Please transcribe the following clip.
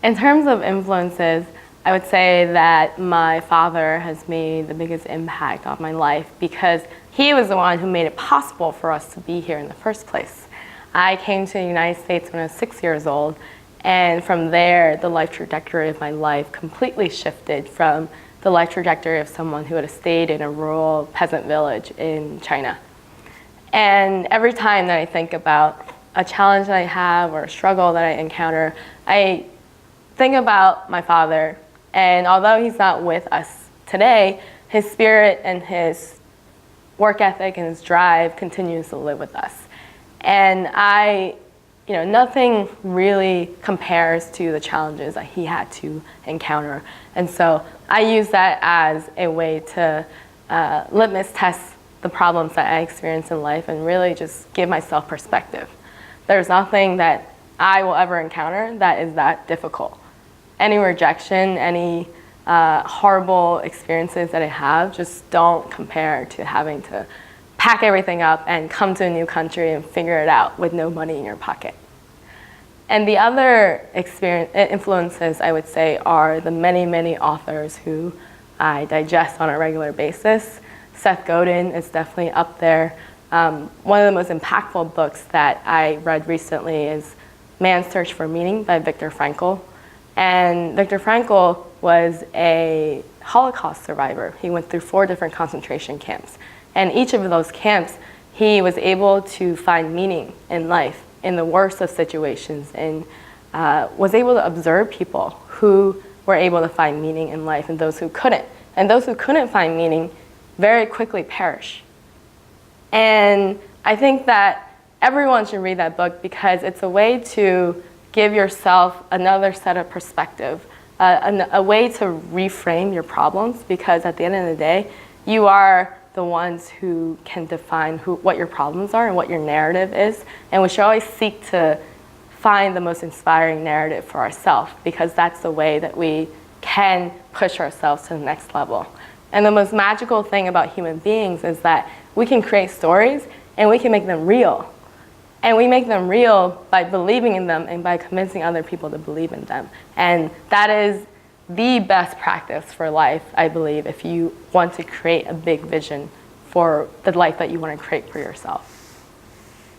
In terms of influences, I would say that my father has made the biggest impact on my life because he was the one who made it possible for us to be here in the first place. I came to the United States when I was 6 years old, and from there, the life trajectory of my life completely shifted from the life trajectory of someone who had stayed in a rural peasant village in China. And every time that I think about a challenge that I have or a struggle that I encounter, I think about my father, and although he's not with us today, his spirit and his work ethic and his drive continues to live with us. And nothing really compares to the challenges that he had to encounter. And so I use that as a way to litmus test the problems that I experience in life and really just give myself perspective. There's nothing that I will ever encounter that is that difficult. Any rejection, any horrible experiences that I have just don't compare to having to pack everything up and come to a new country and figure it out with no money in your pocket. And the other influences, I would say, are the many, many authors who I digest on a regular basis. Seth Godin is definitely up there. One of the most impactful books that I read recently is Man's Search for Meaning by Viktor Frankl. And Viktor Frankl was a Holocaust survivor. He went through 4 different concentration camps. And each of those camps, he was able to find meaning in life in the worst of situations and was able to observe people who were able to find meaning in life and those who couldn't. And those who couldn't find meaning very quickly perish. And I think that everyone should read that book because it's a way to give yourself another set of perspective, a way to reframe your problems, because at the end of the day, you are the ones who can define what your problems are and what your narrative is. And we should always seek to find the most inspiring narrative for ourselves, because that's the way that we can push ourselves to the next level. And the most magical thing about human beings is that we can create stories and we can make them real. And we make them real by believing in them and by convincing other people to believe in them. And that is the best practice for life, I believe, if you want to create a big vision for the life that you want to create for yourself.